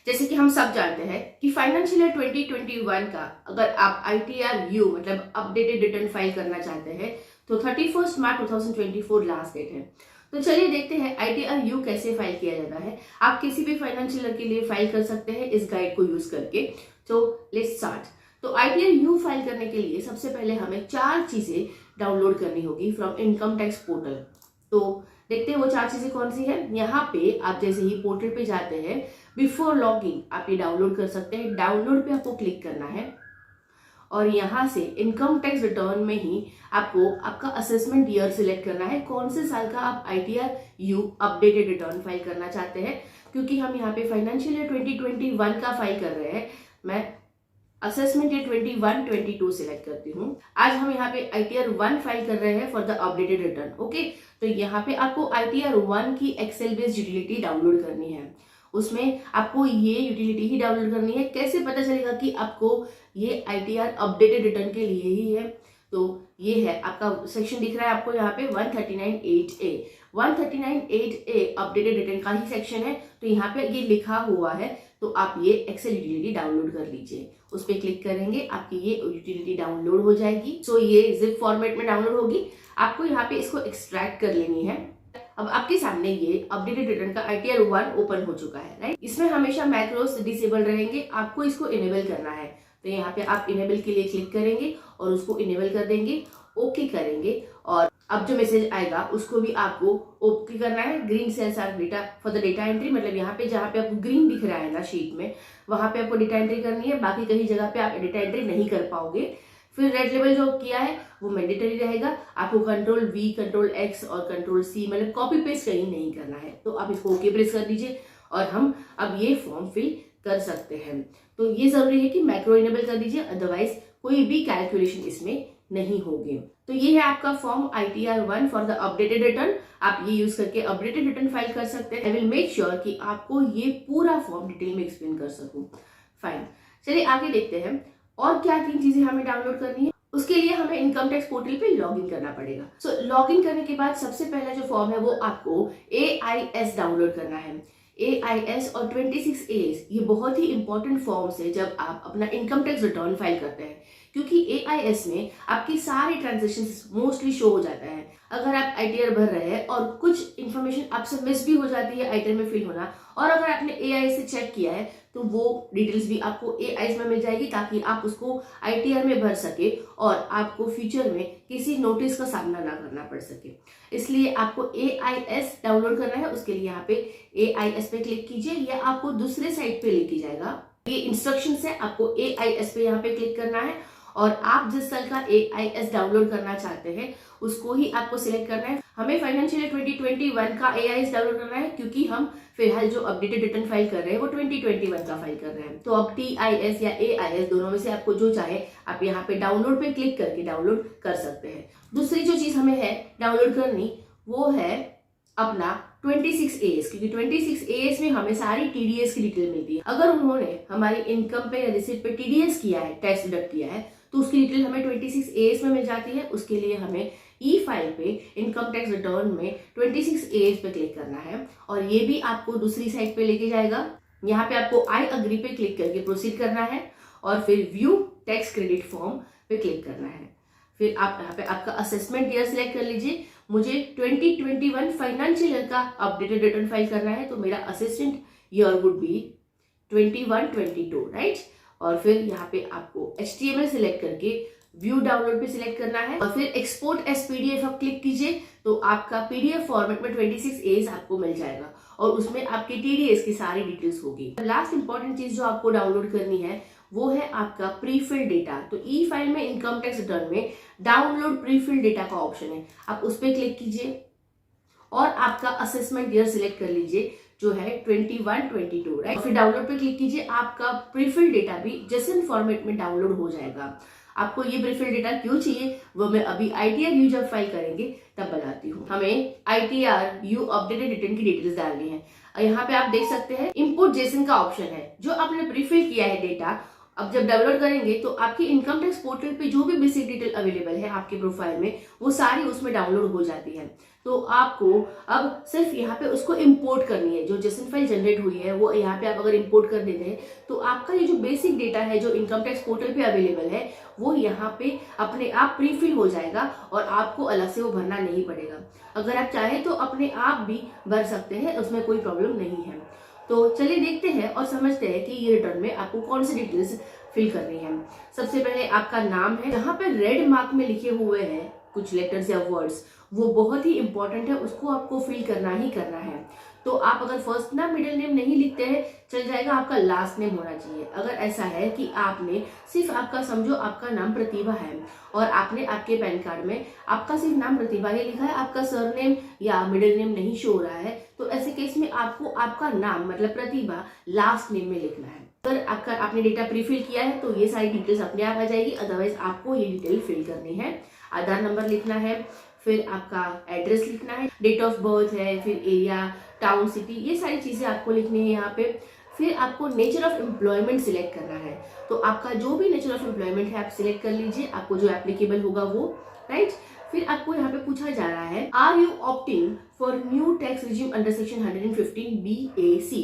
जैसे कि हम सब जानते हैं कि फाइनेंशियल ईयर 2021 का अगर आप ITR-U मतलब अपडेटेड रिटर्न फाइल करना चाहते हैं तो 31 मार्च 2024 लास्ट डेट है। तो चलिए देखते हैं ITR-U कैसे फाइल किया जाता है। आप किसी भी फाइनेंशियल ईयर के लिए फाइल कर सकते हैं इस गाइड को यूज करके। तो लेट्स स्टार्ट। तो ITR-U फाइल करने के लिए सबसे पहले हमें 4 चीजें डाउनलोड करनी होगी फ्रॉम इनकम टैक्स पोर्टल। तो देखते हैं वो 4 चीजें कौन सी है। यहाँ पे आप जैसे ही पोर्टल पे जाते हैं, बिफोर लॉगिंग आप ये डाउनलोड कर सकते हैं। डाउनलोड पे आपको क्लिक करना है और यहाँ से इनकम टैक्स रिटर्न में ही आपको आपका असेसमेंट ईयर सिलेक्ट करना है, कौन से साल का आप ITR-U अपडेटेड रिटर्न फाइल करना चाहते हैं। क्योंकि हम यहाँ पे फाइनेंशियल ईयर 2021 का फाइल कर रहे हैं, मैं असेसमेंट ईयर 21-22 सिलेक्ट करती हूँ। आज हम यहाँ पे ITR-1 फाइल कर रहे हैं for the updated return. Okay, तो यहाँ पे आपको ITR-1 की एक्सेल बेस्ड यूटिलिटी डाउनलोड करनी है। उसमें आपको ये यूटिलिटी ही डाउनलोड करनी है। कैसे पता चलेगा कि आपको ये ITR अपडेटेड रिटर्न के लिए ही है? तो ये है आपका सेक्शन दिख रहा है आपको यहाँ पे 139(8)(a 139(8)(a अपडेटेड रिटर्न का ही सेक्शन है। तो यहाँ पे ये लिखा हुआ है, तो आप ये एक्सेल यूटिलिटी डाउनलोड कर लीजिए। उस पर क्लिक करेंगे, आपकी ये यूटिलिटी डाउनलोड हो जाएगी। सो ये जिप फॉर्मेट में डाउनलोड होगी। आपको यहाँ पे इसको एक्सट्रैक्ट कर लेनी है। अब आपके सामने ये अपडेटेड रिटर्न का ITR-1 ओपन हो चुका है, राइट। इसमें हमेशा मैक्रोस डिसेबल रहेंगे, आपको इसको इनेबल करना है। तो यहाँ पे आप इनेबल के लिए क्लिक करेंगे और उसको इनेबल कर देंगे, ओके करेंगे। और अब जो मैसेज आएगा उसको भी आपको ओके करना है। Green cells are data for the data entry, मतलब यहाँ पे जहाँ पे आपको ग्रीन दिख रहा है ना शीट में, वहां पे आपको डेटा एंट्री करनी है। बाकी कहीं जगह पे आप डेटा एंट्री नहीं कर पाओगे। फिर रेड लेवल जो किया है वो मैंडेटरी रहेगा। आपको Ctrl+V, Ctrl+X और Ctrl+C मतलब कॉपी पेस्ट कहीं नहीं करना है। तो आप इसको ओके प्रेस कर दीजिए और हम अब ये फॉर्म फिल कर सकते हैं। तो ये जरूरी है कि मैक्रो इनेबल कर दीजिए, अदरवाइज कोई भी कैलकुलेशन इसमें नहीं होगी। तो ये है आपका form ITR-1 for the updated return. आप ये यूज करके अपडेटेड रिटर्न फाइल कर सकते हैं। आई विल मेक श्योर कि आपको ये पूरा फॉर्म डिटेल में एक्सप्लेन कर सकूं। फाइन, चलिए आगे देखते हैं और क्या 3 चीजें हमें डाउनलोड करनी है। उसके लिए हमें इनकम टैक्स पोर्टल पे लॉग इन करना पड़ेगा। सो लॉग इन करने के बाद सबसे पहला जो फॉर्म है वो आपको AIS डाउनलोड करना है। AIS और 26AS ये बहुत ही इंपॉर्टेंट फॉर्म्स है जब आप अपना इनकम टैक्स रिटर्न फाइल करते हैं, क्योंकि AIS में आपकी सारी ट्रांजेक्शंस मोस्टली शो हो जाता है। अगर आप ITR भर रहे हैं और कुछ इन्फॉर्मेशन आपसे मिस भी हो जाती है ITR में फिल होना, और अगर आपने AIS से चेक किया है तो वो डिटेल्स भी आपको AIS में मिल जाएगी, ताकि आप उसको ITR में भर सके और आपको फ्यूचर में किसी नोटिस का सामना ना करना पड़ सके। इसलिए आपको AIS डाउनलोड करना है। उसके लिए यहाँ पे AIS पे क्लिक कीजिए, या आपको दूसरे साइट पे लेके जाएगा। ये इंस्ट्रक्शंस है, आपको AIS पे यहाँ पे क्लिक करना है और आप जिस साल का AIS डाउनलोड करना चाहते हैं उसको ही आपको सिलेक्ट करना है। हमें फाइनेंशियल ईयर 2021 का AIS डाउनलोड करना है, क्योंकि हम फिलहाल जो अपडेटेड रिटर्न फाइल कर रहे हैं वो 2021 का फाइल कर रहे हैं। तो अब TIS या AIS दोनों में से आपको जो चाहे आप यहाँ पे डाउनलोड पे क्लिक करके डाउनलोड कर सकते हैं। दूसरी जो चीज हमें है डाउनलोड करनी वो है अपना 26AS, क्योंकि 26AS में हमें सारी TDS की डिटेल मिलती है। अगर उन्होंने हमारी इनकम पे या रिसिप्ट पे TDS किया है, टैक्स डिडक्ट किया है, तो उसकी डिटेल हमें 26AS में मिल जाती है। उसके लिए हमें ई फाइल पे इनकम टैक्स रिटर्न में 26AS पे क्लिक करना है और ये भी आपको दूसरी साइट पे लेके जाएगा। यहाँ पे आपको आई अग्री पे क्लिक करके प्रोसीड करना है और फिर व्यू टैक्स क्रेडिट फॉर्म पे क्लिक करना है। फिर आप यहाँ पे आपका असेसमेंट ईयर सिलेक्ट कर लीजिए। मुझे 2021 फाइनेंशियल ईयर का अपडेटेड रिटर्न फाइल करना है, तो मेरा assessment year would be 21-22, right. और फिर यहाँ पे आपको HTML सिलेक्ट करके व्यू डाउनलोड पे सिलेक्ट करना है और फिर एक्सपोर्ट एज PDF आप क्लिक कीजिए, तो आपका PDF फॉर्मेट में 26AS आपको मिल जाएगा और उसमें आपके TDS की सारी डिटेल्स होगी। लास्ट इंपॉर्टेंट चीज जो आपको डाउनलोड करनी है वो है आपका प्रीफिल डेटा। तो ई फाइल में इनकम टैक्स रिटर्न में डाउनलोड प्रीफिल डेटा का ऑप्शन है, आप उस पर क्लिक कीजिए और आपका असेसमेंट ईयर सिलेक्ट कर लीजिए जो है 21-22, राइट। फिर डाउनलोड पे क्लिक कीजिए, आपका प्रीफिल डेटा भी जेसन फॉर्मेट में डाउनलोड हो जाएगा। आपको ये प्रीफिल डेटा क्यों चाहिए वो मैं अभी ITR-U जब फाइल करेंगे तब बताती हूँ। हमें ITR-U अपडेटेड रिटर्न की डिटेल्स डालनी है। यहाँ पे आप देख सकते हैं इनपुट जेसन का ऑप्शन है, जो आपने प्रीफिल किया है डेटा अब जब डाउनलोड करेंगे तो आपकी इनकम टैक्स पोर्टल पे जो भी बेसिक डिटेल अवेलेबल है आपके प्रोफाइल में वो सारी उसमें डाउनलोड हो जाती है। तो आपको अब सिर्फ यहाँ पे उसको इंपोर्ट करनी है। जो जेसन फाइल जनरेट हुई है वो यहाँ पे आप अगर इंपोर्ट कर देते हैं तो आपका ये जो बेसिक डेटा है जो इनकम टैक्स पोर्टल पे अवेलेबल है वो यहाँ पे अपने आप प्रीफिल हो जाएगा और आपको अलग से वो भरना नहीं पड़ेगा। अगर आप चाहें तो अपने आप भी भर सकते हैं, उसमें कोई प्रॉब्लम नहीं है। तो चलिए देखते हैं और समझते हैं कि ये रिटर्न में आपको कौन सी डिटेल्स फिल करनी है। सबसे पहले आपका नाम है, जहाँ पे रेड मार्क में लिखे हुए हैं कुछ लेटर्स या वर्ड्स, वो बहुत ही इंपॉर्टेंट है, उसको आपको फिल करना ही करना है। तो आप अगर फर्स्ट नाम मिडिल नेम नहीं लिखते हैं चल जाएगा, आपका लास्ट नेम होना चाहिए। अगर ऐसा है कि आपने सिर्फ आपका समझो आपका नाम प्रतिभा है और आपने आपके पैन कार्ड में आपका सिर्फ नाम प्रतिभा ही लिखा है, आपका सरनेम या मिडिल नेम नहीं शो हो रहा है, तो ऐसे केस में आपको आपका नाम मतलब प्रतिभा लास्ट नेम में लिखना है। अगर आपका आपने डेटा प्रीफिल किया है तो ये सारी डिटेल्स अपने आप आ जाएगी, अदरवाइज आपको ये डिटेल फिल करनी है। आधार नंबर लिखना है, फिर आपका एड्रेस लिखना है, डेट ऑफ बर्थ है, फिर एरिया, टाउन, सिटी, ये सारी चीजें आपको लिखनी है यहाँ पे। फिर आपको नेचर ऑफ एम्प्लॉयमेंट सिलेक्ट करना है, तो आपका जो भी नेचर ऑफ एम्प्लॉयमेंट है आप सिलेक्ट कर लीजिए, आपको जो एप्लीकेबल होगा वो, राइट। फिर आपको यहाँ पे पूछा जा रहा है are you opting for new tax regime under section 115BAC।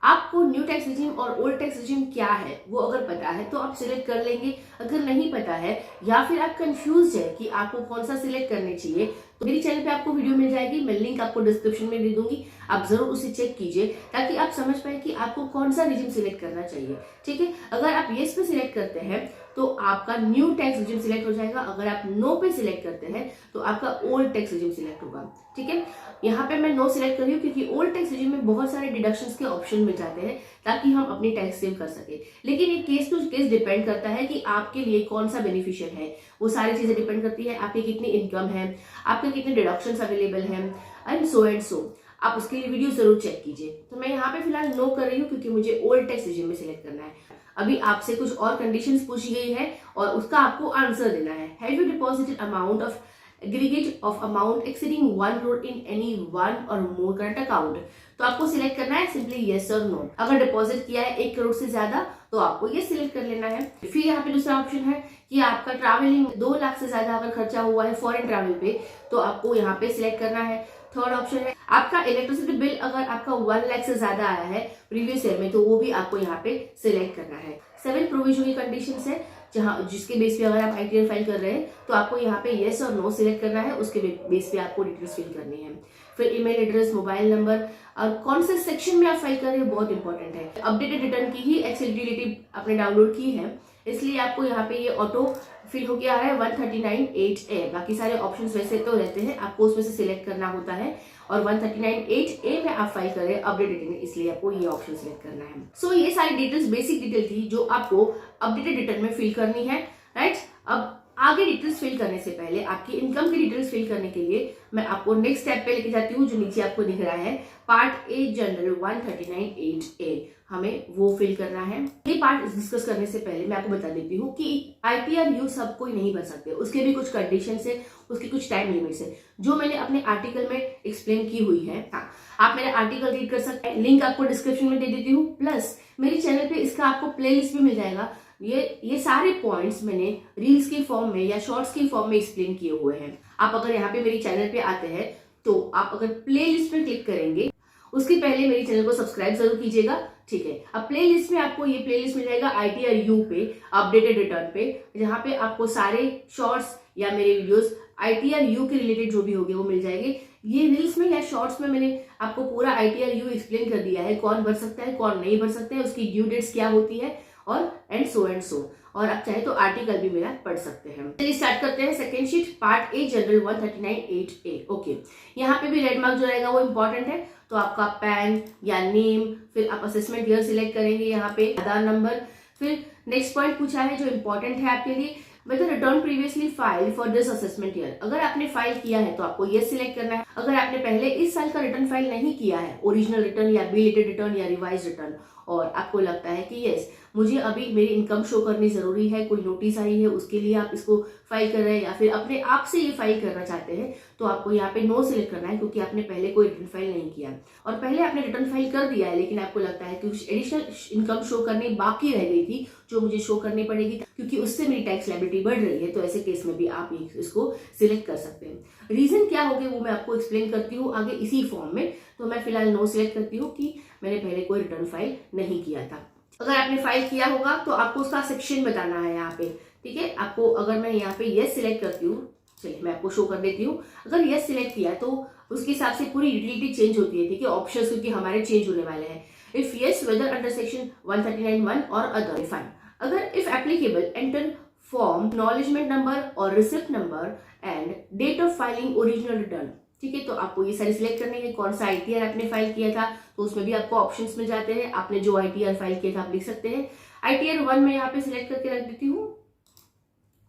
आपको न्यू टैक्स रिजीम और ओल्ड टैक्स रिजीम क्या है वो अगर पता है तो आप सिलेक्ट कर लेंगे। अगर नहीं पता है या फिर आप कंफ्यूज है कि आपको कौन सा सिलेक्ट करने चाहिए तो मेरी चैनल पे आपको वीडियो मिल जाएगी, मैं लिंक आपको डिस्क्रिप्शन में दे दूंगी, आप जरूर उसे चेक कीजिए ताकि आप समझ पाए कि आपको कौन सा रिजीम सिलेक्ट करना चाहिए। ठीक है, अगर आप येस पे सिलेक्ट करते हैं तो आपका न्यू टैक्स रिजीम सिलेक्ट हो जाएगा, अगर आप नो पे सिलेक्ट करते हैं तो आपका ओल्ड टैक्स रिजीम सिलेक्ट होगा। ठीक है, यहाँ पे मैं नो सिलेक्ट कर रही हूँ क्योंकि ओल्ड टैक्स रिजीम में बहुत सारे डिडक्शंस के ऑप्शन मिल जाते हैं ताकि हम अपनी टैक्स सेव कर सके। लेकिन ये केस टू केस डिपेंड करता है कि आपके लिए कौन सा बेनिफिशियल है, वो सारी चीजें डिपेंड करती है, आपकी कितनी इनकम है, आपके कितने डिडक्शंस अवेलेबल हैं एंड सो। आप उसके लिए वीडियो जरूर चेक कीजिए। तो मैं यहाँ पे फिलहाल नो कर रही हूँ क्योंकि मुझे ओल्ड टैक्स रिजीम में सिलेक्ट करना है। अभी आपसे कुछ और कंडीशंस पूछी गई है और उसका आपको आंसर देना है। Have you deposited amount of aggregate of amount exceeding 1 crore in any one और मोर करंट अकाउंट। तो आपको सिलेक्ट करना है सिंपली यस और नो। अगर डिपॉजिट किया है 1 करोड़ से ज्यादा तो आपको ये सिलेक्ट कर लेना है। फिर यहाँ पे दूसरा ऑप्शन है कि आपका ट्रैवलिंग 2 लाख से ज्यादा अगर खर्चा हुआ है फॉरेन ट्रैवल पे तो आपको यहाँ पे सिलेक्ट करना है। थर्ड ऑप्शन है आपका इलेक्ट्रिसिटी बिल अगर आपका 1 लाख से ज्यादा आया है प्रीवियस ईयर में तो वो भी आपको यहाँ पे सिलेक्ट करना है। 7 प्रोविजनल कंडीशंस है जहाँ जिसके बेस पे अगर आप आईटीआर फाइल कर रहे हैं तो आपको यहाँ पे येस और नो सिलेक्ट करना है, उसके बेस पे आपको डिटेल्स फिल करनी है। फिर ईमेल एड्रेस, मोबाइल नंबर और कौन से सेक्शन में आप फाइल कर रहे हैं बहुत इंपॉर्टेंट है। अपडेटेड रिटर्न की ही एक्सेल यूटिलिटी आपने डाउनलोड की है इसलिए आपको यहाँ पे ये ऑटो फिल हो गया है 139(8)A। बाकी सारे ऑप्शंस वैसे तो रहते हैं, आपको उसमें से सिलेक्ट करना होता है और 139(8)A में आप फाइल करें अपडेटेड रिटर्न, इसलिए आपको ये ऑप्शन सिलेक्ट करना है। सो ये सारी डिटेल्स बेसिक डिटेल थी जो आपको अपडेटेड रिटर्न में फिल करनी है, राइट। अब आगे डिटेल्स फिल करने से पहले आपकी इनकम की डिटेल्स फिल करने के लिए मैं आपको नेक्स्ट स्टेप पे लेके जाती हूँ जो नीचे आपको दिख रहा है पार्ट ए जनरल 139(8)A। हमें वो फिल करना है। ये पार्ट डिस्कस करने से पहले मैं आपको बता देती हूँ कि आईटीआर यू सब कोई नहीं भर सकते, उसके भी कुछ कंडीशंस है, उसकी कुछ टाइम लिमिट्स है जो मैंने अपने आर्टिकल में एक्सप्लेन की हुई है। हाँ, आप मेरा आर्टिकल रीड कर सकते हैं, लिंक आपको डिस्क्रिप्शन में दे देती हूँ, प्लस मेरी चैनल पे इसका आपको प्लेलिस्ट भी मिल जाएगा। ये सारे पॉइंट्स मैंने रील्स की फॉर्म में या शॉर्ट्स की फॉर्म में एक्सप्लेन किए हुए हैं। आप अगर यहाँ पे मेरी चैनल पे आते हैं तो आप अगर प्ले लिस्ट पे क्लिक करेंगे उसके पहले मेरी चैनल को सब्सक्राइब जरूर कीजिएगा। ठीक है, अब प्ले लिस्ट में आपको ये प्ले लिस्ट मिल जाएगा आईटीआर यू पे अपडेटेड रिटर्न पे, जहाँ पे आपको सारे शॉर्ट्स या मेरे वीडियोस आईटीआर यू के रिलेटेड जो भी होंगे वो मिल जाएंगे। ये रील्स में या शॉर्ट्स में मैंने आपको पूरा आईटीआर यू एक्सप्लेन कर दिया है, कौन भर सकता है कौन नहीं भर सकता है, उसकी ड्यू डेट्स क्या होती है और एंड सो। और आप चाहे तो आर्टिकल भी मेरा पढ़ सकते हैं। चलिए स्टार्ट करते हैं second sheet part a general 139(8)A। Okay, यहाँ पे भी रेड मार्क जो रहेगा वो इंपॉर्टेंट है, तो आपका पैन या नेम, फिर आप असेसमेंट ईयर सिलेक्ट करेंगे, यहाँ पे आधार नंबर। फिर नेक्स्ट पॉइंट पूछा है जो इंपॉर्टेंट है आपके लिए, whether return previously file for this assessment year. अगर आपने फाइल किया है तो आपको ये सिलेक्ट करना है। अगर आपने पहले इस साल का रिटर्न फाइल नहीं किया है, ओरिजिनल रिटर्न या बिलेटेड रिटर्न या रिवाइज रिटर्न, और आपको लगता है कि यस मुझे अभी मेरी इनकम शो करनी ज़रूरी है, कोई नोटिस आई है उसके लिए आप इसको फाइल कर रहे हैं या फिर अपने आप से ये फाइल करना चाहते हैं, तो आपको यहाँ पे नो सिलेक्ट करना है क्योंकि आपने पहले कोई रिटर्न फाइल नहीं किया और पहले आपने रिटर्न फाइल कर दिया है लेकिन आपको लगता है कि कुछ एडिशनल इनकम शो करनी बाकी रह गई थी जो मुझे शो करनी पड़ेगी क्योंकि उससे मेरी टैक्स लायबिलिटी बढ़ रही है, तो ऐसे केस में भी आप इसको सिलेक्ट कर सकते हैं। रीजन क्या होगा वो मैं आपको एक्सप्लेन करती हूँ आगे इसी फॉर्म में। तो मैं फिलहाल नो सिलेक्ट करती हूँ कि मैंने पहले कोई रिटर्न फाइल नहीं किया था। अगर आपने फाइल किया होगा तो आपको उसका सेक्शन बताना है यहाँ पे, ठीक है। आपको अगर मैं यहाँ पे यस सिलेक्ट करती हूँ, चलिए मैं आपको शो कर देती हूँ। अगर यस सिलेक्ट किया तो उसके हिसाब से पूरी यूटिलिटी चेंज होती है, ठीक है। ऑप्शंस क्योंकि हमारे चेंज होने वाले हैं। If yes whether under section 139(1) और अदर फाइन। अगर if applicable enter form acknowledgement number और receipt number and date of filing original return, ठीक है। तो आपको ये सारी सिलेक्ट करनी है। कौन सा आईटीआर आपने फाइल किया था तो उसमें भी आपको ऑप्शंस मिल जाते हैं। आपने जो आईटीआर फाइल किया था आप लिख सकते हैं। आईटीआर 1 में यहाँ पे सिलेक्ट करके रख देती हूँ,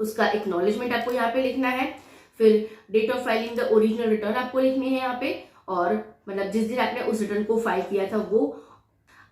उसका एक्नॉलेजमेंट आपको यहाँ पे लिखना है। फिर date of filing the original return आपको लिखनी है यहाँ पे, और मतलब जिस दिन आपने उस रिटर्न को फाइल किया था वो।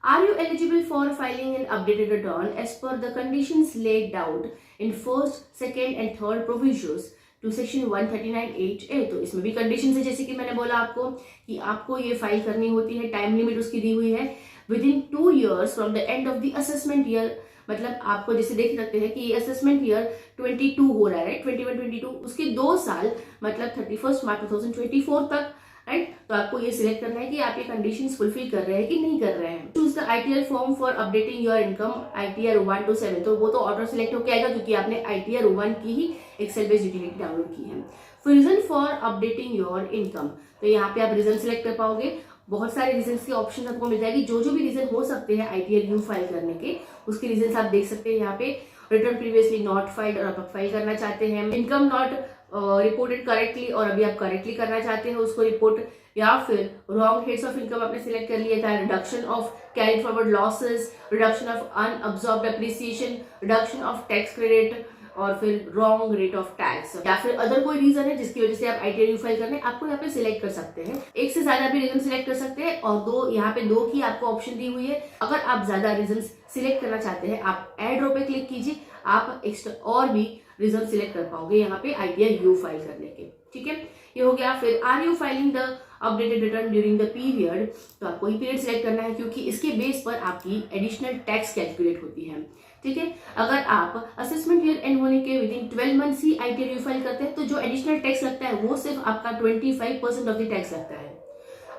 Are you eligible for filing an updated return as per the conditions laid out in first, second and third provisions to section 139(8)(a)। तो इसमें भी कंडीशन है जैसे कि मैंने बोला आपको कि आपको ये फाइल करनी होती है। टाइम लिमिट उसकी दी हुई है with in 2 years from the end of the assessment year. मतलब आपको जैसे देख सकते हैं कि ये असेसमेंट ईयर 22 हो रहा है, 21-22, उसके 2 साल मतलब 31 मार्च 2024 तक, राइट। तो आपको ये सिलेक्ट करना है कि आप ये कंडीशंस फुलफिल कर रहे हैं कि नहीं कर रहे हैं। Choose the ITR form for updating your income ITR 1 to 7। तो वो तो ऑटो सिलेक्ट होकर आएगा क्योंकि आपने आईटीआर 1 की ही एक्सेल बेस्ड यूटिलिटी डाउनलोड की है। Reason for updating your income, तो यहाँ पे आप रीजन सिलेक्ट कर पाओगे। बहुत सारे रीजन के ऑप्शन आपको मिल जाएगी। जो भी रीजन हो सकते हैं आईटीआर यू फाइल करने के, उसके रीजन आप देख सकते हैं यहाँ पे। रिटर्न प्रीवियसली नॉट फाइल्ड और आप फाइल करना चाहते हैं। इनकम नॉट रिपोर्टेड करेक्टली और अभी आप करेक्टली करना चाहते हैं उसको रिपोर्ट, या फिर रॉन्ग हेड्स ऑफ इनकम आपने सिलेक्ट कर लिया था। Reduction of carried forward losses, reduction of unabsorbed appreciation, reduction of tax credit, और फिर रॉन्ग रेट ऑफ टैक्स, या फिर अदर कोई रीजन है जिसकी वजह से आप आईटीआर यू फाइल करने आपको यहाँ पे सिलेक्ट कर सकते हैं। एक से ज्यादा भी रीजन सिलेक्ट कर सकते हैं और दो यहाँ पे 2 की आपको ऑप्शन दी हुई है। अगर आप ज्यादा रीजन सिलेक्ट करना चाहते हैं आप एड रो पे क्लिक कीजिए, आप एक्स्ट्रा और भी रीजन सिलेक्ट कर पाओगे यहाँ पे आईटीआर यू फाइल करने के, ठीक है। ये हो गया। फिर are you filing the updated return during the period, तो आपको ये पीरियड सिलेक्ट करना है क्योंकि इसके बेस पर आपकी एडिशनल टैक्स कैलकुलेट होती है, ठीक है। अगर आप असेसमेंट ईयर एंड होने के with in 12 months he ITR you file करते हैं तो जो एडिशनल टैक्स लगता है वो सिर्फ आपका 25% ऑफ द टैक्स लगता है।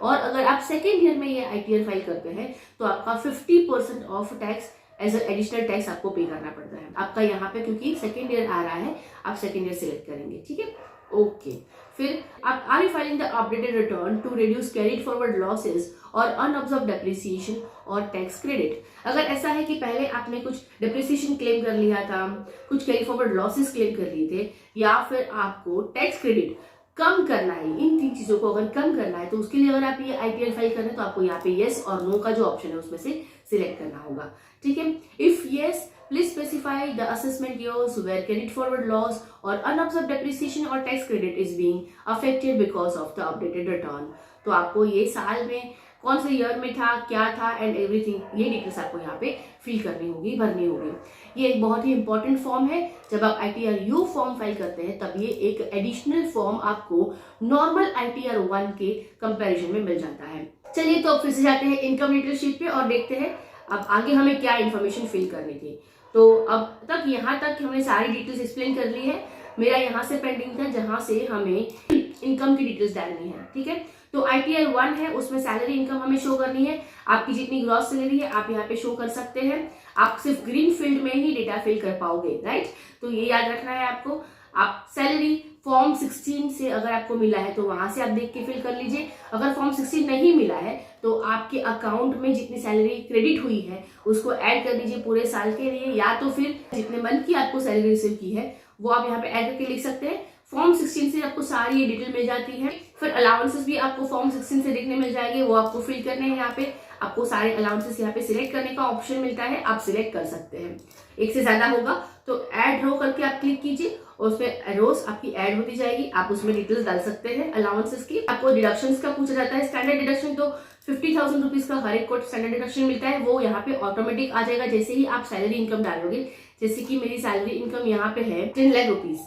और अगर आप सेकेंड ईयर में ये आईटीआर फाइल करते हैं तो आपका 50% of tax as additional tax आपको पे करना पड़ता है आपका यहाँ पे, क्योंकि सेकेंड ईयर आ रहा है। आप सेकेंड ईयर सिलेक्ट करेंगे, ठीक है, ओके। फिर आप are you filing the updated return to reduce carried forward losses और अनअब्सॉर्ब्ड डेप्रिसिएशन और टैक्स क्रेडिट। अगर ऐसा है कि पहले आपने कुछ डेप्रिसिएशन क्लेम कर लिया था, कुछ कैरी फॉरवर्ड लॉसेस क्लेम कर लिए थे, या फिर आपको टैक्स क्रेडिट कम करना है, इन 3 चीजों को अगर कम करना है तो उसके लिए अगर आप ये आईटीआर फाइल कर रहे हैं तो आपको यहाँ पे येस और नो का जो ऑप्शन है उसमें से सिलेक्ट करना होगा, ठीक है। If yes please specify the assessment years where credit forward loss और अनअब्सॉर्ब्ड डेप्रिसिएशन और tax credit is being affected because of the updated return. तो आपको ये साल में कौन से ईयर में था, क्या था एंड एवरीथिंग, ये डिटेल्स आपको यहाँ पे फिल करनी होगी, भरनी होगी। ये एक बहुत ही इंपॉर्टेंट फॉर्म है। जब आप आईटीआर यू फॉर्म फाइल करते हैं तब ये एक एडिशनल फॉर्म आपको नॉर्मल आईटीआर 1 के कंपैरिजन में मिल जाता है। चलिए तो अब फिर से जाते हैं इनकम डिटेल शीट पे और देखते हैं अब आगे हमें क्या इन्फॉर्मेशन फिल करनी थी। तो अब तक यहाँ तक हमने सारी डिटेल्स एक्सप्लेन कर ली है। मेरा यहाँ से पेंडिंग था जहां से हमें इनकम की डिटेल्स डालनी है, ठीक है। तो आईटीआर 1 है, उसमें सैलरी इनकम हमें शो करनी है। आपकी जितनी ग्रॉस सैलरी है आप यहाँ पे शो कर सकते हैं। आप सिर्फ ग्रीन फील्ड में ही डेटा फिल कर पाओगे, राइट। तो ये याद रखना है आपको। आप सैलरी फॉर्म 16 से अगर आपको मिला है तो वहां से आप देख के फिल कर लीजिए। अगर फॉर्म 16 नहीं मिला है तो आपके अकाउंट में जितनी सैलरी क्रेडिट हुई है उसको ऐड कर दीजिए पूरे साल के लिए, या तो फिर जितने मंथ की आपको सैलरी रिसीव की है वो आप यहाँ पे ऐड करके लिख सकते हैं। फॉर्म 16 से आपको सारी ये डिटेल मिल जाती है। फिर अलाउंसेस भी आपको फॉर्म 16 से देखने मिल जाएंगे, वो आपको फिल करने हैं। यहाँ पे आपको सारे अलाउंसेस यहाँ पे सिलेक्ट करने का ऑप्शन मिलता है, आप सिलेक्ट कर सकते हैं। एक से ज्यादा होगा तो ऐड रो करके आप क्लिक कीजिए और उसमें रोज आपकी ऐड होती जाएगी। आप उसमें डिटेल्स डाल सकते हैं अलाउंसेस की। आपको डिडक्शंस का पूछा जाता है। स्टैंडर्ड डिडक्शन तो 50,000 रुपीज का हर एक को स्टैंडर्ड डिडक्शन मिलता है, वो यहाँ पे ऑटोमेटिक आ जाएगा जैसे ही आप सैलरी इनकम डालोगे। जैसे कि मेरी सैलरी इनकम यहाँ पे है 10 लाख रुपीज,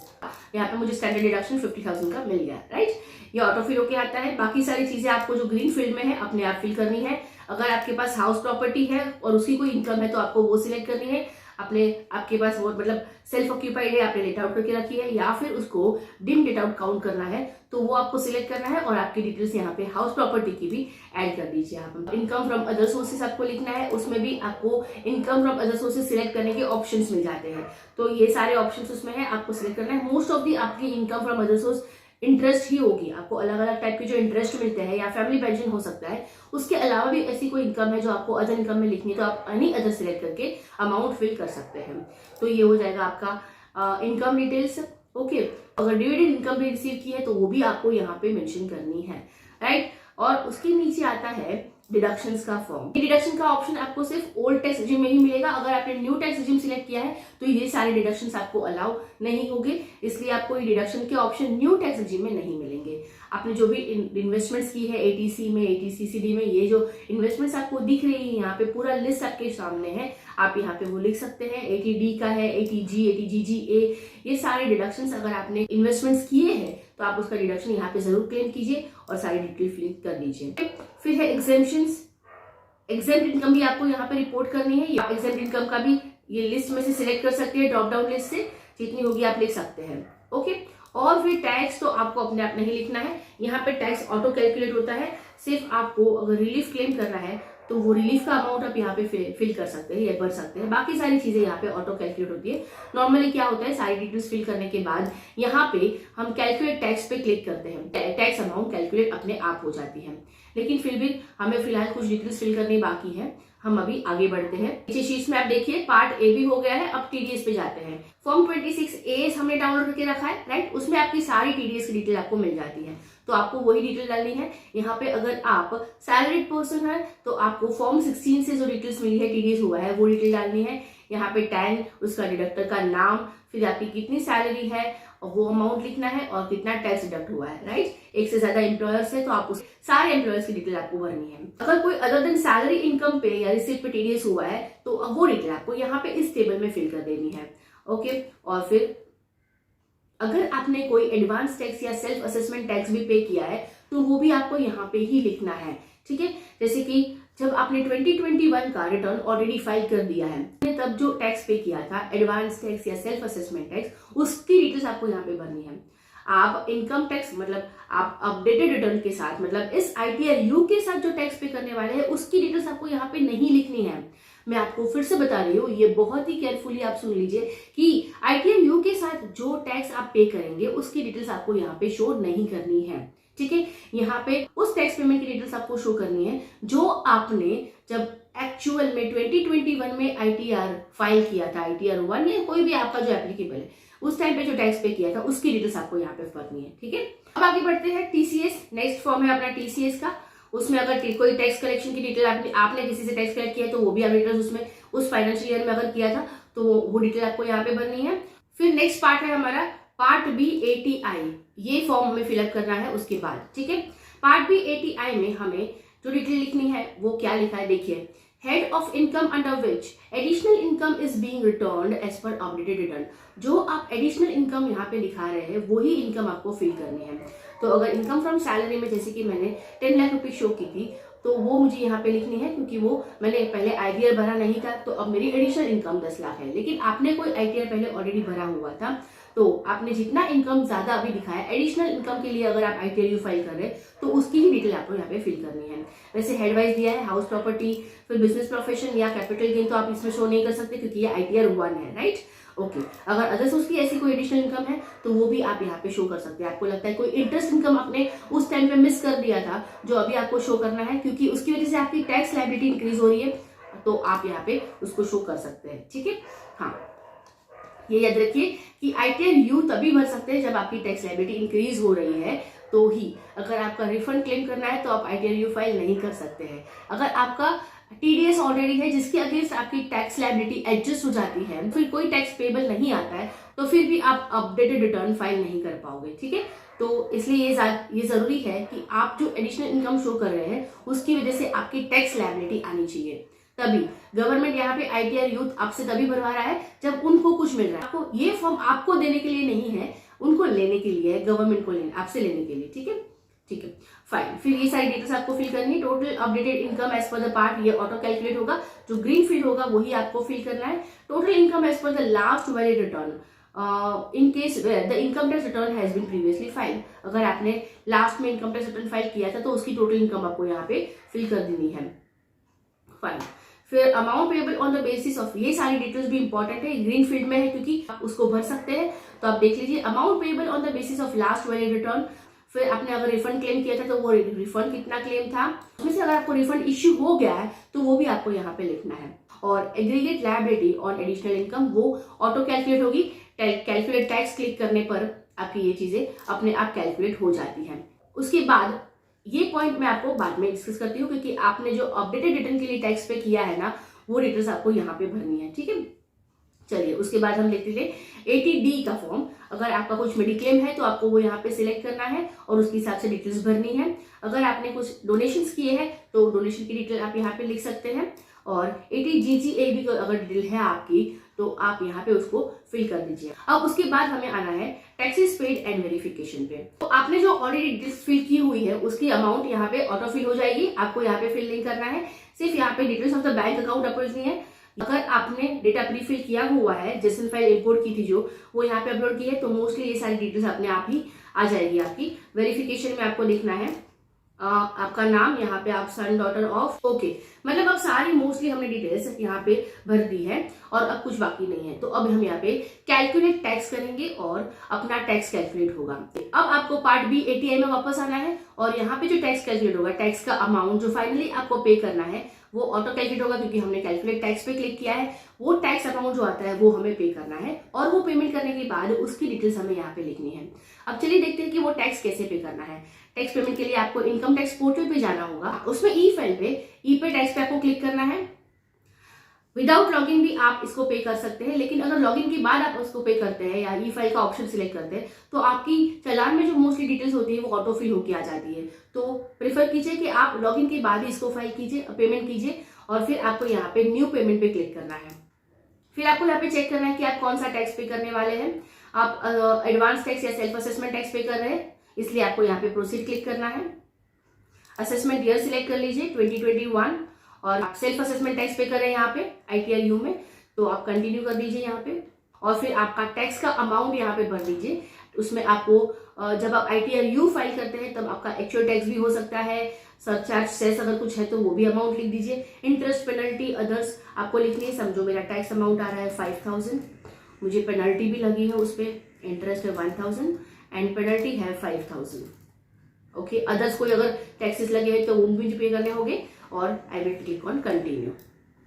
यहाँ पे मुझे स्टैंडर्ड डिडक्शन 50,000 का मिल गया, राइट। ये ऑटो फिल होके आता है। बाकी सारी चीजें आपको जो ग्रीन फील्ड में है अपने आप फिल करनी है। अगर आपके पास हाउस प्रॉपर्टी है और उसकी कोई इनकम है तो आपको वो सिलेक्ट करनी है। आपके पास वो मतलब सेल्फ ऑक्यूपाइड है, आपने लेट आउट करके रखी है, या फिर उसको डिम लेट आउट काउंट करना है तो वो आपको सिलेक्ट करना है। और आपकी डिटेल्स यहाँ पे हाउस प्रॉपर्टी की भी ऐड कर दीजिए। यहाँ पे इनकम फ्रॉम अदर सोर्सेस आपको लिखना है, उसमें भी आपको income from other sources select करने के ऑप्शंस मिल जाते हैं। तो ये सारे ऑप्शंस उसमें है, आपको सिलेक्ट करना है। मोस्ट ऑफ दी आपकी income from other source interest ही होगी। आपको अलग अलग टाइप के जो इंटरेस्ट मिलते हैं या फैमिली पेंशन हो सकता है, उसके अलावा भी ऐसी कोई इनकम है जो आपको अदर इनकम में लिखनी है तो आप एनी अदर सिलेक्ट करके अमाउंट फिल कर सकते हैं। तो ये हो जाएगा आपका इनकम डिटेल्स। ओके, अगर डिविडेंड इनकम भी रिसीव की है तो वो भी आपको यहाँ पे मेंशन करनी है, राइट। और उसके नीचे आता है डिडक्शंस का फॉर्म। डिडक्शन का ऑप्शन आपको सिर्फ ओल्ड टैक्स रिजिम में ही मिलेगा। अगर आपने न्यू टैक्स रिजिम सिलेक्ट किया है तो ये सारे डिडक्शंस आपको अलाउ नहीं होंगे, इसलिए आपको ये डिडक्शन के ऑप्शन न्यू टैक्स रिजिम में नहीं मिलेंगे। आपने जो भी इन्वेस्टमेंट्स की है एटीसी में, एटीसीसीडी में, ये जो इन्वेस्टमेंट्स आपको दिख रही है यहाँ पे पूरा लिस्ट आपके सामने है, आप यहाँ पे वो लिख सकते हैं। एटीडी का है, एटीजी, एटीजीजीए, ये सारे डिडक्शंस अगर आपने इन्वेस्टमेंट्स किए हैं तो आप उसका डिडक्शन यहाँ पे जरूर क्लेम कीजिए और सारी डिटेल फिल कर दीजिए। फिर है एग्जेम्पशंस। एग्जेम्प्ट इनकम भी आपको यहाँ पे रिपोर्ट करनी है। एग्जेम्प्ट इनकम का भी ये लिस्ट में से सिलेक्ट कर सकते हैं, ड्रॉप डाउन लिस्ट से जितनी होगी आप लिख सकते हैं। ओके, और फिर टैक्स तो आपको अपने आप नहीं लिखना है, यहाँ पे टैक्स ऑटो कैलकुलेट होता है। सिर्फ आपको अगर रिलीफ क्लेम करना है तो वो रिलीफ का अमाउंट आप यहाँ पे फिल कर सकते हैं या भर सकते हैं। बाकी सारी चीजें यहाँ पे ऑटो कैलकुलेट होती है। नॉर्मली क्या होता है, सारी डिटेल्स फिल करने के बाद यहाँ पे हम कैलकुलेट टैक्स पे क्लिक करते हैं, टैक्स अमाउंट कैलकुलेट अपने आप हो जाती है। लेकिन फिर भी हमें फिलहाल कुछ डिटेल्स फिल करनी बाकी है, हम अभी आगे बढ़ते हैं। नीचे शीट्स में आप देखिए पार्ट ए भी हो गया है। अब टीडीएस पे जाते हैं। फॉर्म 26A हमने डाउनलोड करके रखा है, राइट। उसमें आपकी सारी टीडीएस की डिटेल आपको मिल जाती है, तो आपको वही डिटेल डालनी है। यहाँ पे अगर आप सैलरीड पर्सन है तो आपको फॉर्म 16 से जो डिटेल्स मिली है टीडीएस हुआ है वो डिटेल डालनी है। यहाँ पे टैन, उसका डिडक्टर का नाम, फिर आपकी कितनी सैलरी है और वो अमाउंट लिखना है और कितना टैक्स डिडक्ट हुआ है, राइट। एक से ज्यादा एम्प्लॉयर्स है तो आप उस सारे एम्प्लॉयर्स की डिटेल आपको भरनी है। अगर कोई अदर देन सैलरी इनकम पे या रिसिप्ट पे टीडीएस हुआ है तो वो डिटेल आपको यहाँ पे इस टेबल में फिल कर देनी है। ओके, और फिर अगर आपने कोई एडवांस टैक्स या सेल्फ असेसमेंट टैक्स भी पे किया है तो वो भी आपको यहाँ पे ही लिखना है, ठीक है। जैसे कि जब आपने 2021 का रिटर्न ऑलरेडी फाइल कर दिया है, तब जो टैक्स पे किया था एडवांस टैक्स या सेल्फ असेसमेंट टैक्स, उसकी डिटेल्स आपको यहाँ पे भरनी है। आप इनकम टैक्स मतलब आप अपडेटेड रिटर्न के साथ मतलब इस ITR-U के साथ जो टैक्स पे करने वाले हैं उसकी डिटेल्स आपको यहाँ पे नहीं लिखनी है। मैं आपको फिर से बता रही हूँ, ये बहुत ही केयरफुली आप सुन लीजिए कि ITR-U के साथ जो टैक्स आप पे करेंगे उसकी डिटेल्स आपको यहाँ पे शो नहीं करनी है, ठीक है। यहाँ पे उस टैक्स पेमेंट की डिटेल्स आपको शो करनी है जो आपने जब एक्चुअल में 2021 में ITR फाइल किया था, ITR-1 या कोई भी आपका जो एप्लीकेबल है उस टाइम पे जो टैक्स पे किया था उसकी डिटेल्स आपको यहाँ पे भरनी है, ठीक है। अब आगे बढ़ते हैं। TCS नेक्स्ट फॉर्म है अपना TCS का। उसमें अगर कोई टैक्स कलेक्शन की डिटेल आपने किसी से टैक्स कलेक्ट किया है तो वो भी आप डिटेल्स उसमें उस फाइनेंशियल ईयर में अगर किया था तो वो डिटेल आपको यहाँ पे भरनी है। फिर नेक्स्ट पार्ट है हमारा पार्ट B ATI, ये फॉर्म हमें फिलअप करना है उसके बाद, ठीक है। पार्ट B ATI में हमें जो डिटेल लिखनी है वो क्या लिखा है देखिए। Head of income under which additional income is being returned as per updated return. जो आप एडिशनल इनकम यहाँ पे लिखा रहे हैं वही इनकम आपको फिल करनी है। तो अगर इनकम फ्रॉम सैलरी में जैसे कि मैंने 10 लाख रुपीज शो की थी तो वो मुझे यहाँ पे लिखनी है, क्योंकि वो मैंने पहले ITR भरा नहीं था तो अब मेरी एडिशनल इनकम 10 लाख है। लेकिन आपने कोई ITR पहले ऑलरेडी भरा हुआ था तो आपने जितना इनकम ज्यादा अभी दिखाया एडिशनल इनकम के लिए अगर आप ITR-U फाइल कर रहे हैं तो उसकी ही डिटेल आपको यहाँ पे फिल करनी है। वैसे हेडवाइज दिया है हाउस प्रॉपर्टी, फिर बिजनेस प्रोफेशन या कैपिटल गेन तो आप इसमें शो नहीं कर सकते क्योंकि ये ITR-1 है, राइट। ओके, अगर अदर्स उसकी ऐसी कोई एडिशनल इनकम है तो वो भी आप यहाँ पे शो कर सकते हैं। आपको लगता है कोई इंटरेस्ट इनकम आपने उस टाइम पे मिस कर दिया था जो अभी आपको शो करना है क्योंकि उसकी वजह से आपकी टैक्स लायबिलिटी इंक्रीज हो रही है तो आप यहाँ पे उसको शो कर सकते हैं, ठीक है। हाँ, ये याद रखिए कि ITR-U तभी भर सकते हैं जब आपकी टैक्स लायबिलिटी इंक्रीज हो रही है तो ही। अगर आपका रिफंड क्लेम करना है तो आप ITR-U फाइल नहीं कर सकते हैं। अगर आपका TDS ऑलरेडी है जिसके अगेंस्ट आपकी टैक्स लायबिलिटी एडजस्ट हो जाती है, फिर कोई टैक्स पेबल नहीं आता है तो फिर भी आप अपडेटेड रिटर्न फाइल नहीं कर पाओगे, ठीक है। तो इसलिए ये ज़रूरी है कि आप जो एडिशनल इनकम शो कर रहे हैं उसकी वजह से आपकी टैक्स लायबिलिटी आनी चाहिए। तभी गवर्नमेंट यहाँ पे ITR यूथ आपसे तभी भरवा रहा है जब उनको कुछ मिल रहा है। आपको ये फॉर्म आपको देने के लिए नहीं है, उनको लेने के लिए है, गवर्नमेंट को लेने आपसे लेने के लिए। ठीक है, ठीक है, फाइन। फिर ये सारी डिटेल्स आपको फिल करनी है। Total updated income as per the part, ये ऑटो कैलकुलेट होगा। जो ग्रीन फील्ड होगा वही आपको फिल करना है। Total income as per the last valid return in case the income tax return has been previously file. अगर आपने लास्ट में इनकम टैक्स रिटर्न फाइल किया था तो उसकी टोटल इनकम आपको यहाँ पे फिल कर देनी है। फाइन। फिर amount payable on the basis of, ये सारी डिटेल्स भी इंपॉर्टेंट है, ग्रीन फील्ड में है क्योंकि आप उसको भर सकते हैं। तो आप देख लीजिए amount payable on the basis of last valid return. फिर आपने अगर रिफंड क्लेम किया था तो वो रिफंड कितना क्लेम था, उसमें से अगर आपको रिफंड इश्यू हो गया है तो वो भी आपको यहाँ पे लिखना है। और aggregate liability on additional income वो ऑटो कैलकुलेट होगी। कैलकुलेट टैक्स क्लिक करने पर आपकी ये चीजें अपने आप कैलकुलेट हो जाती हैं। उसके बाद ये पॉइंट मैं आपको बाद में डिस्कस करती हूँ क्योंकि आपने जो अपडेटेड रिटर्न के लिए टैक्स पे किया है ना, वो डिटेल्स आपको यहाँ पे भरनी है। ठीक है, चलिए उसके बाद हम लिखते थे 80D का फॉर्म। अगर आपका कुछ मेडिक्लेम है तो आपको वो यहाँ पे सिलेक्ट करना है और उसके हिसाब से डिटेल्स भरनी है। अगर आपने कुछ डोनेशंस किए हैं तो डोनेशन की डिटेल आप यहाँ पे लिख सकते हैं। और 80GGAB का अगर डिटेल है आपकी तो आप यहाँ पे उसको फिल कर दीजिए। अब उसके बाद हमें आना है टैक्सेस पेड एंड वेरिफिकेशन पे। तो आपने जो ऑलरेडी डिटेल्स फिल की हुई है उसकी अमाउंट यहाँ पे ऑटो फिल हो जाएगी, आपको यहाँ पे फिल नहीं करना है। सिर्फ यहाँ पे details of the bank account upload है। अगर आपने डेटा प्री फिल किया हुआ है, जेसन फाइल इंपोर्ट की थी जो, वो यहाँ पे अपलोड की है तो मोस्टली ये सारी डिटेल्स अपने आप ही आ जाएगी आपकी। वेरिफिकेशन में आपको लिखना है आपका नाम, यहाँ पे आप सन डॉटर ऑफ, ओके, मतलब अब सारी मोस्टली हमने डिटेल्स यहाँ पे भर दी है और अब कुछ बाकी नहीं है। तो अब हम यहाँ पे कैलकुलेट टैक्स करेंगे और अपना टैक्स कैलकुलेट होगा। अब आपको पार्ट B ATI में वापस आना है और यहाँ पे जो टैक्स कैलकुलेट होगा, टैक्स का अमाउंट जो फाइनली आपको पे करना है वो ऑटो कैलकुलेट होगा क्योंकि हमने कैलकुलेट टैक्स पे क्लिक किया है। वो टैक्स अमाउंट जो आता है वो हमें पे करना है और वो पेमेंट करने के बाद उसकी डिटेल्स हमें यहाँ पे लिखनी है। अब चलिए देखते हैं कि वो टैक्स कैसे पे करना है। टैक्स पेमेंट के लिए आपको इनकम टैक्स पोर्टल पे जाना होगा, उसमें ई फाइल पे पे टैक्स पे आपको क्लिक करना है। विदाउट लॉगिन भी आप इसको पे कर सकते हैं, लेकिन अगर लॉगिन के बाद आप उसको पे करते हैं या ई फाइल का ऑप्शन सिलेक्ट करते हैं तो आपकी चालान में जो मोस्टली डिटेल्स होती है वो ऑटो फिल होके आ जाती है। तो प्रेफर कीजिए कि आप लॉगिन के बाद ही इसको फाइल कीजिए, पेमेंट कीजिए और फिर आपको यहाँ पे न्यू पेमेंट पे क्लिक करना है। फिर आपको यहाँ पे चेक करना है कि आप कौन सा टैक्स पे करने वाले हैं। आप एडवांस टैक्स या सेल्फ असेसमेंट टैक्स पे कर रहे हैं, इसलिए आपको यहाँ पे प्रोसीड क्लिक करना है। असेसमेंट ईयर सिलेक्ट कर लीजिए 2021 और आप सेल्फ असेसमेंट टैक्स पे कर रहे हैं यहाँ पे ITR में, तो आप कंटिन्यू कर दीजिए यहाँ पे और फिर आपका टैक्स का अमाउंट यहाँ पे भर दीजिए। उसमें आपको जब आप ITR फाइल करते हैं तब आपका एक्चुअल टैक्स भी हो सकता है, सरचार्ज सेस अगर कुछ है तो वो भी अमाउंट लिख दीजिए। इंटरेस्ट पेनल्टी अदर्स आपको लिखनी है। समझो मेरा टैक्स अमाउंट आ रहा है 5000, मुझे पेनल्टी भी लगी है, उस पर इंटरेस्ट है 1000 एंड पेनल्टी है 5000। ओके, अदर्स कोई अगर टैक्सेस लगे हैं तो वो भी पे करने होंगे और I will click on continue.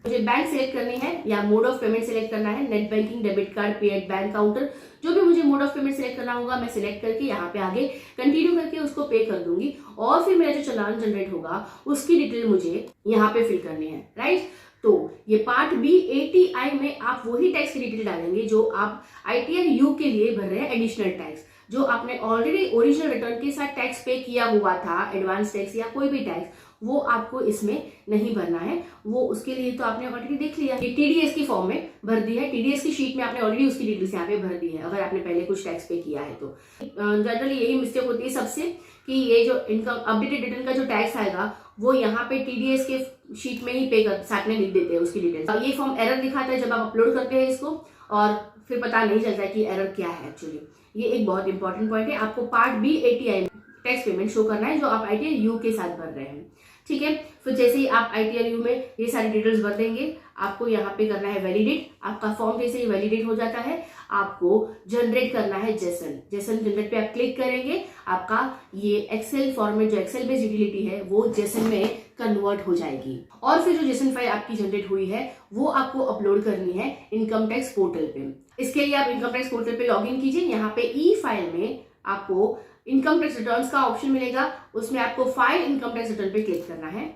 मुझे बैंक सिलेक्ट करनी है या मोड ऑफ पेमेंट सिलेक्ट करना है, नेट बैंकिंग, डेबिट कार्ड, पे एट बैंक काउंटर, जो भी मुझे मोड ऑफ पेमेंट सिलेक्ट करना होगा मैं सिलेक्ट करके यहाँ पे आगे कंटिन्यू करके उसको पे कर दूंगी और फिर मेरा जो चालान जनरेट होगा उसकी डिटेल मुझे यहाँ पे फिल करनी है, राइट। तो ये पार्ट B ATI में आप वही टैक्स की डिटेल डालेंगे जो आप ITR के लिए भर रहे हैं, एडिशनल टैक्स जो आपने ऑलरेडी ओरिजिनल रिटर्न के साथ टैक्स पे किया हुआ था, एडवांस टैक्स या कोई भी टैक्स, वो आपको इसमें नहीं भरना है। वो उसके लिए तो आपने ऑलरेडी देख लिया, ये TDS की फॉर्म में भर दी है, TDS की शीट में आपने ऑलरेडी उसकी डिटेल्स यहाँ पे भर दी है अगर आपने पहले कुछ टैक्स पे किया है तो। जनरली यही मिस्टेक होती है सबसे कि ये जो इनकम अपडेटेड रिटर्न का जो टैक्स आएगा वो यहाँ पे TDS के शीट में ही पे कर साथ में लिख देते हैं उसकी डिटेल्स। ये फॉर्म एरर दिखाता है जब आप अपलोड करते हैं इसको और फिर पता नहीं चलता है कि एरर क्या है एक्चुअली। ये एक बहुत इंपॉर्टेंट पॉइंट है। आपको part B ATI tax payment show करना है जो आप ITR के साथ भर रहे हैं, ठीक है। फिर जैसे ही आप ITR में ये सारी डिटेल्स भर देंगे आपको यहाँ पे करना है वैलिडेट। आपका फॉर्म जैसे ही वैलिडेट हो जाता है आपको जनरेट करना है जेसन जनरेट पे आप क्लिक करेंगे, आपका ये एक्सेल फॉर्मेट जो एक्सेल बेस्ड यूटिलिटी है वो जेसन में कन्वर्ट हो जाएगी और फिर जो जेसन फाइल आपकी जनरेट हुई है वो आपको अपलोड करनी है इनकम टैक्स पोर्टल पे। इसके लिए आप इनकम टैक्स पोर्टल पे लॉग इन कीजिए। यहाँ पे ई फाइल में आपको इनकम टैक्स रिटर्न्स का ऑप्शन मिलेगा, उसमें आपको फाइल इनकम टैक्स रिटर्न पे क्लिक करना है।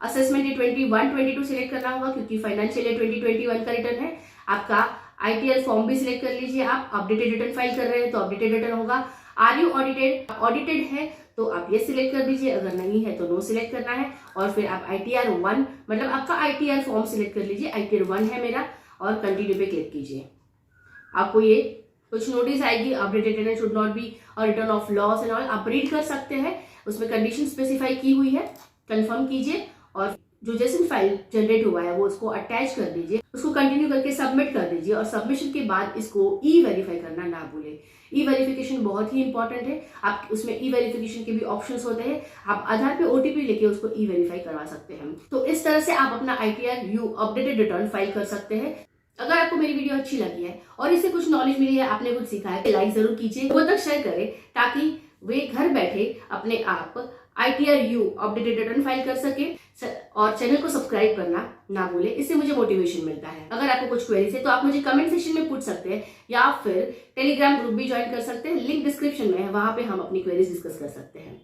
असेसमेंट 21-22 सिलेक्ट करना होगा क्योंकि फाइनेंशियल ईयर 2021 का रिटर्न है। आपका ITR फॉर्म भी सिलेक्ट कर लीजिए। आप अपडेटेड रिटर्न फाइल कर रहे हैं तो अपडेटेड रिटर्न होगा। आर यू ऑडिटेड, ऑडिटेड है तो आप ये सिलेक्ट कर दीजिए, अगर नहीं है तो नो सिलेक्ट करना है। और फिर आप ITR 1 मतलब आपका ITR फॉर्म सिलेक्ट कर लीजिए, ITR 1 है मेरा, और कंटिन्यू पे क्लिक कीजिए। आपको ये कुछ नोटिस आएगी, updated and should not be और return of loss and all, आप रीड कर सकते हैं, उसमें कंडीशन स्पेसिफाई की हुई है, कंफर्म कीजिए और जो जेसन फाइल जनरेट हुआ है वो उसको अटैच कर दीजिए, उसको कंटिन्यू करके सबमिट कर दीजिए और सबमिशन के बाद इसको ई वेरीफाई करना ना भूलें। ई वेरिफिकेशन बहुत ही इंपॉर्टेंट है, आप उसमें ई वेरिफिकेशन के भी ऑप्शंस होते हैं, आप आधार पे OTP लेके उसको ई वेरीफाई करवा सकते हैं। तो इस तरह से आप अपना ITR U updated return file कर सकते हैं। अगर आपको मेरी वीडियो अच्छी लगी है और इससे कुछ नॉलेज मिली है, आपने कुछ सीखा है, तो लाइक जरूर कीजिए, वो तक शेयर करें ताकि वे घर बैठे अपने आप ITR U updated return file कर सके, और चैनल को सब्सक्राइब करना ना भूले, इससे मुझे मोटिवेशन मिलता है। अगर आपको कुछ क्वेरीज है तो आप मुझे कमेंट सेक्शन में पूछ सकते हैं या फिर टेलीग्राम ग्रुप भी ज्वाइन कर सकते हैं, लिंक डिस्क्रिप्शन में है, वहां पे हम अपनी क्वेरीज डिस्कस कर सकते हैं।